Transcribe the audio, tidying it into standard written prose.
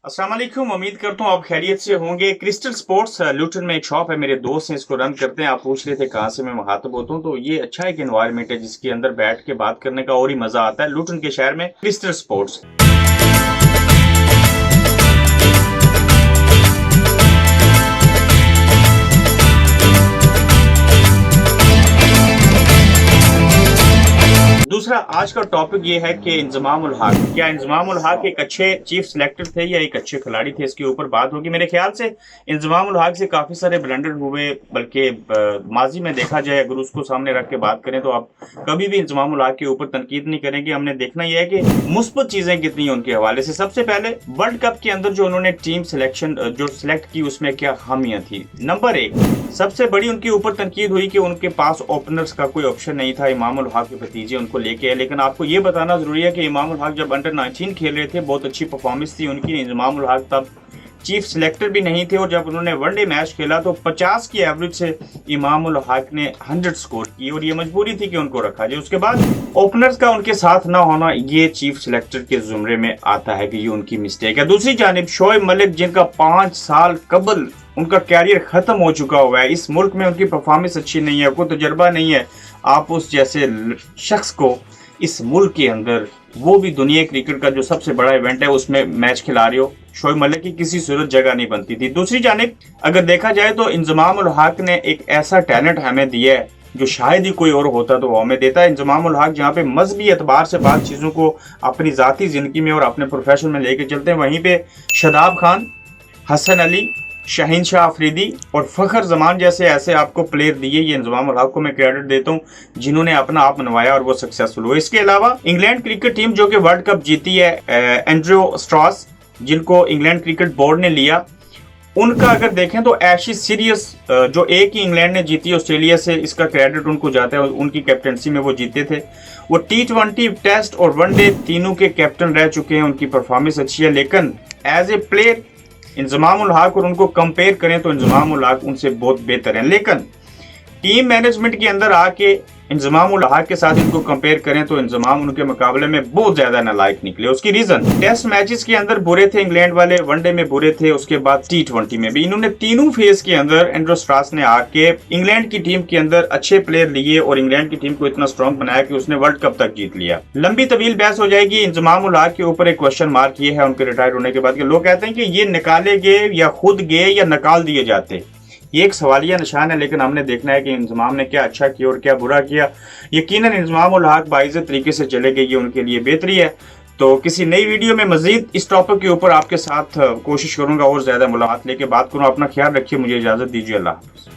अस्सलाम वालेकुम। उम्मीद करता हूँ आप खैरियत से होंगे। क्रिस्टल स्पोर्ट्स लुटन में एक शॉप है, मेरे दोस्त हैं इसको रन करते हैं। आप पूछ रहे थे कहाँ से मैं मुखातब होता हूँ, तो ये अच्छा एक एनवायरनमेंट है जिसके अंदर बैठ के बात करने का और ही मजा आता है। लुटन के शहर में क्रिस्टल स्पोर्ट्स। दूसरा आज का टॉपिक ये है कि इंजमाम उल हक, क्या इंजमाम उल हक एक अच्छे चीफ सिलेक्टर थे या एक अच्छे खिलाड़ी थे, इसके ऊपर बात होगी। मेरे ख्याल से इंजमाम उल हक से काफी सारे ब्लंडर हुए, बल्कि माजी में देखा जाए अगर उसको सामने रख के बात करें तो आप कभी भी इंजमाम उल हक के ऊपर तनकीद नहीं करेंगे। हमने देखना यह है कि मुस्बत चीजें कितनी हैं उनके हवाले से। सबसे पहले वर्ल्ड कप के अंदर जो उन्होंने टीम सिलेक्शन जो सिलेक्ट की उसमें क्या खामियां थी। नंबर एक, सबसे बड़ी उनके ऊपर तनकीद हुई कि उनके पास ओपनर्स का कोई ऑप्शन नहीं था। इमाम उल हक के भतीजे उनको लेके, लेकिन आपको ये बताना जरूरी है कि इमाम उल हक जब अंडर 19 खेल रहे थे बहुत अच्छी परफॉर्मेंस थी उनकी। इमाम उल हक तब चीफ सिलेक्टर भी नहीं थे और जब उन्होंने वनडे मैच खेला तो 50 की एवरेज से इमाम उल हक ने 100 स्कोर की और ये मजबूरी थी कि उनको रखा जाए। उसके बाद ओपनर्स का उनके साथ ना होना ये चीफ सिलेक्टर के जुमरे में आता है कि ये उनकी मिस्टेक है। दूसरी जानिब शोएब मलिक, जिनका 5 साल कबल उनका कैरियर खत्म हो चुका हुआ है, इस मुल्क में उनकी परफॉर्मेंस अच्छी नहीं है, कोई तजर्बा नहीं है। आप उस जैसे शख्स को इस मुल्क के अंदर, वो भी दुनिया क्रिकेट का जो सबसे बड़ा इवेंट है, उसमें मैच खिला रहे हो, शोएब मलिक की किसी सूरत जगह नहीं बनती थी। दूसरी जानिब अगर देखा जाए तो इंजमाम उल हक ने एक ऐसा टैलेंट हमें दिया है जो शायद ही कोई और होता तो वो हमें देता है। इंजमाम उल हक जहाँ पे मजहबी एतबार से बात चीज़ों को अपनी ज़ाती ज़िंदगी में और अपने प्रोफेशन में लेके चलते हैं, वहीं पे शादाब खान, हसन अली, शाहीन शाह अफरीदी और फखर जमान जैसे ऐसे आपको प्लेयर दिए। ये इंजमाम उल हक को मैं क्रेडिट देता हूँ जिन्होंने अपना आप मनवाया और वो सक्सेसफुल हुए। इसके अलावा इंग्लैंड क्रिकेट टीम जो कि वर्ल्ड कप जीती है, एंड्रयू स्ट्रॉस जिनको इंग्लैंड क्रिकेट बोर्ड ने लिया, उनका अगर देखें तो एशेज सीरीज जो एक ही इंग्लैंड ने जीती ऑस्ट्रेलिया से, इसका क्रेडिट उनको जाता है। उनकी कैप्टनसी में वो जीते थे। वो T20 टेस्ट और वनडे तीनों के कैप्टन रह चुके हैं। उनकी परफॉर्मेंस अच्छी है, लेकिन as a player Inzamam ul Haq और उनको कंपेयर करें तो इंजमाम उल हक उनसे बहुत बेहतर हैं। लेकिन टीम मैनेजमेंट के अंदर आके इंजमाम उल हक के साथ इनको कंपेयर करें तो इंजमाम उनके मुकाबले में बहुत ज्यादा नालायक निकले। उसकी रीजन, टेस्ट मैचेस के अंदर बुरे थे इंग्लैंड वाले, वनडे में बुरे थे, उसके बाद T20 में भी। इन्होंने तीनों फेज के अंदर एंड्रयू स्ट्रॉस ने आके इंग्लैंड की टीम के अंदर अच्छे प्लेयर लिए और इंग्लैंड की टीम को इतना स्ट्रॉन्ग बनाया कि उसने वर्ल्ड कप तक जीत लिया। लंबी तवील बहस हो जाएगी। इंजमाम उल हक के ऊपर एक क्वेश्चन मार्क ये है उनके रिटायर होने के बाद कि लोग कहते हैं कि ये निकाले गए या खुद गए या निकाल दिए जाते। ये एक सवालिया निशान है, लेकिन हमने देखना है कि इंजमाम ने क्या अच्छा किया और क्या बुरा किया। यकीनन इंजमाम उल हक बाइज़्ज़त तरीके से चले गए, ये उनके लिए बेहतरी है। तो किसी नई वीडियो में मजीद इस टॉपिक के ऊपर आपके साथ कोशिश करूंगा और ज्यादा मुलाकात लेके बात करूँ। अपना ख्याल रखिए, मुझे इजाजत दीजिए। अल्लाह हाफ़िज़।